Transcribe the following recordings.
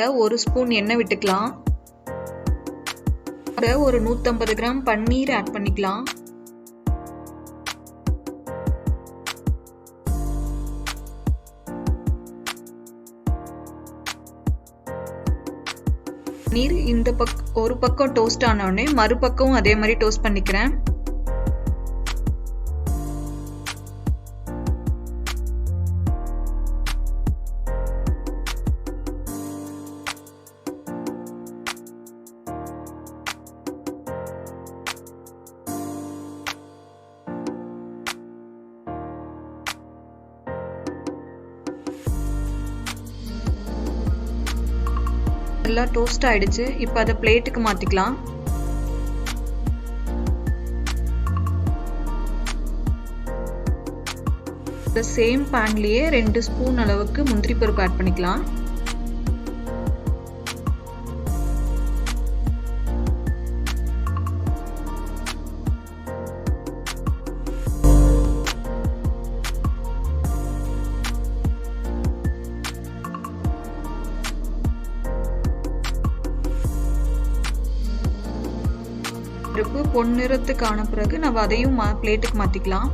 கடாயில 1 ஸ்பூன் எண்ணெய் விட்டுக்கலாம். ஒரு 150 கிராம் பன்னீர் ஆட் பண்ணிக்கலாம். பன்னீர் இந்த ஒரு பக்கம் டோஸ்ட் ஆன உடனே மறுபக்கம் அதே மாதிரி டோஸ்ட் பண்ணிக்கிறேன். நல்லா டோஸ்ட் ஆயிடுச்சு. இப்போ அதை பிளேட்டுக்கு மாத்திக்கலாம். இந்த சேம் பேன்லயே 2 ஸ்பூன் அளவுக்கு முந்திரி பருப்பு ஆட் பண்ணிக்கலாம். பருப்பு பொன்னிறத்துக்கு ஆன பிறகு நம்ம அதையும் பிளேட்டுக்கு மாத்திக்கலாம்.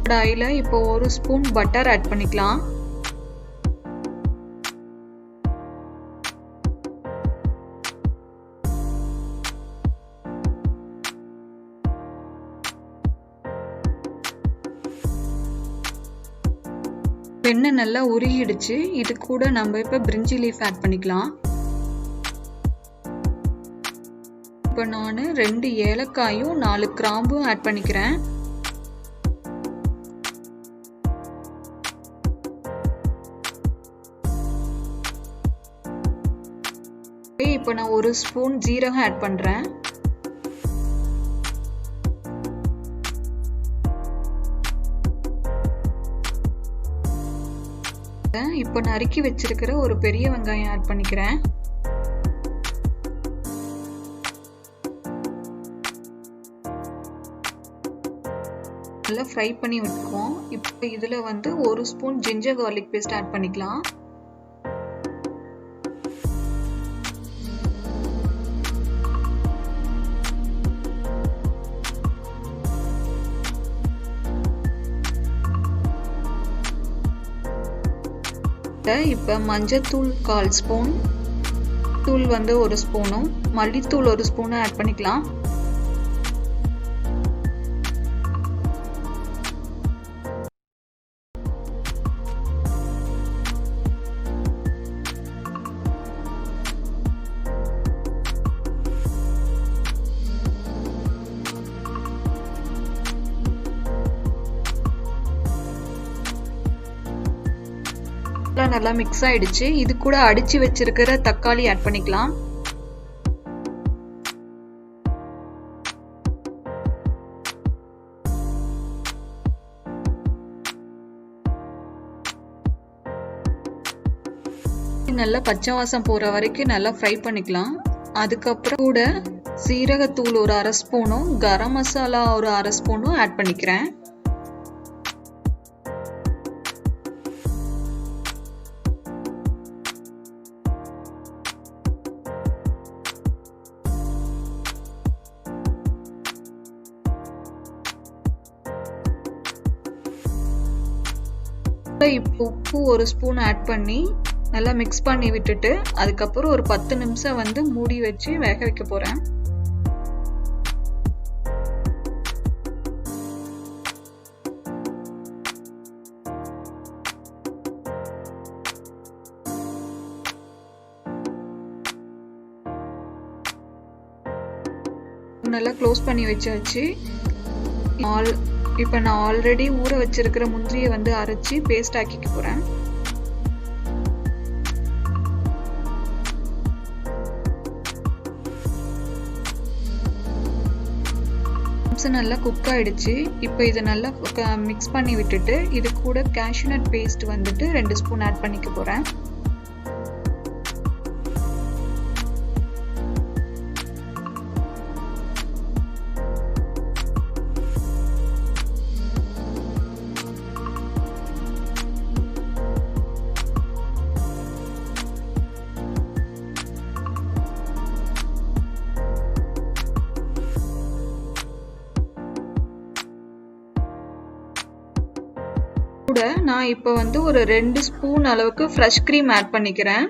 கடாயில இப்போ 1 ஸ்பூன் பட்டர் ஆட் பண்ணிக்கலாம். வெண்ணெய் நல்லா உருகிடுச்சு. இது கூட நம்ம இப்ப பிரிஞ்சி லீஃப் ஆட் பண்ணிக்கலாம். இப்போ நான் 2 ஏலக்காயும் 4 கிராம்பும் ஆட் பண்ணிக்கிறேன். இப்போ நான் 1 ஸ்பூன் ஜீரகம் ஆட் பண்றேன். இப்போ நறுக்கி வச்சிருக்கிற ஒரு பெரிய வெங்காயம் ஆட் பண்ணிக்கிறேன். நல்லா ஃப்ரை பண்ணி விட்டுக்குவோம். இப்போ இதுல 1 spoon ginger garlic paste add பண்ணிக்கலாம். இப்போ மஞ்சத்தூள் 1/4 ஸ்பூன், தூள் 1 ஸ்பூனும், மல்லித்தூள் 1 ஸ்பூனும் ஆட் பண்ணிக்கலாம். நல்லா மிக்ஸ் ஆயிடுச்சு. இது கூட அடிச்சு வச்சிருக்கிற தக்காளி ஆட் பண்ணிக்கலாம். நல்லா பச்சை வாசம் போற வரைக்கும் நல்லா ஃப்ரை பண்ணிக்கலாம். அதுக்கப்புறம் கூட சீரகத்தூள் ஒரு 1/2 ஸ்பூனும் கரம் மசாலா ஒரு 1/2 ஸ்பூனும் ஆட் பண்ணிக்கிறேன். இப்போ உப்பு 1 ஸ்பூன் ஆட் பண்ணி நல்லா மிக்ஸ் பண்ணி விட்டுட்டு அதுக்கப்புறம் ஒரு 10 நிமிஷம் மூடி வச்சு வேக வைக்க போறேன். நல்லா க்ளோஸ் பண்ணி வச்சாச்சு. இப்போ நான் ஆல்ரெடி ஊற வச்சிருக்கிற முந்திரியை அரைச்சி பேஸ்ட் ஆக்கிக்க போறேன். நல்லா குக் ஆயிடுச்சு. இப்போ இதை நல்லா மிக்ஸ் பண்ணி விட்டுட்டு இது கூட cashew nut paste 2 spoon add பண்ணிக்க போறேன். கூட நான் இப்போ வந்து ஒரு 2 ஸ்பூன் அளவுக்கு ஃப்ரெஷ் க்ரீம் ஆட் பண்ணிக்கிறேன்.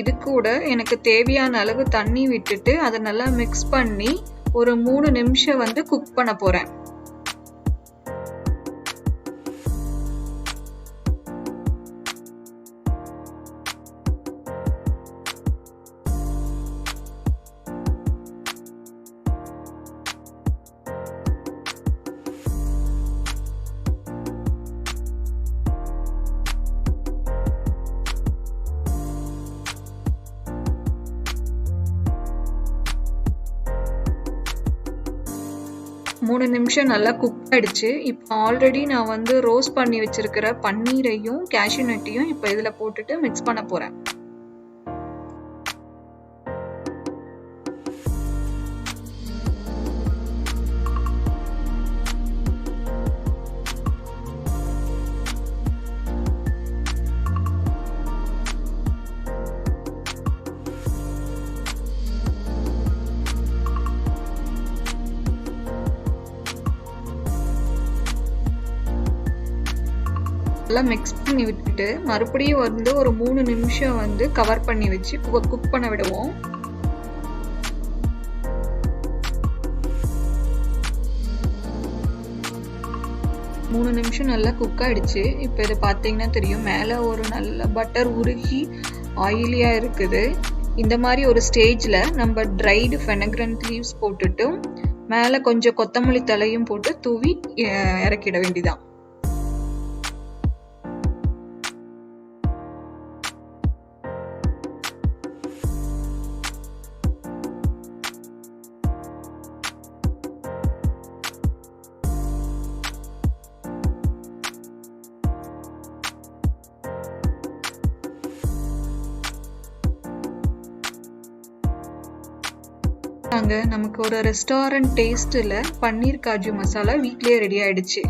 இது கூட எனக்கு தேவையான அளவு தண்ணி விட்டுட்டு அதை நல்லா மிக்ஸ் பண்ணி ஒரு 3 நிமிஷம் வந்து குக் பண்ண போறேன். மூணு நிமிஷம் நல்லா குக் ஆயிடுச்சு. இப்போ ஆல்ரெடி நான் வந்து ரோஸ்ட் பண்ணி வச்சிருக்கிற பன்னீரையும் கேஷ்யூ நட்டையும் இப்போ இதில் போட்டுட்டு மிக்ஸ் பண்ண போறேன். நல்லா மிக்ஸ் பண்ணி விட்டுட்டு மறுபடியும் வந்து ஒரு 3 நிமிஷம் வந்து கவர் பண்ணி வச்சு குக் பண்ண விடுவோம். மூணு நிமிஷம் நல்லா குக் ஆயிடுச்சு. இப்போ இதை பார்த்தீங்கன்னா தெரியும், மேலே ஒரு நல்ல பட்டர் உருகி ஆயிலியாக இருக்குது. இந்த மாதிரி ஒரு ஸ்டேஜில் நம்ம ட்ரைடு ஃபெனக்ரண்ட் லீவ்ஸ் போட்டுட்டு மேலே கொஞ்சம் கொத்தமல்லி தலையும் போட்டு தூவி இறக்கிட வேண்டியதான். நமக்கு ஒரு ரெஸ்டாரண்ட் டேஸ்ட்ல பன்னீர் காஜு மசாலா வீட்லயே ரெடி ஆயிடுச்சு.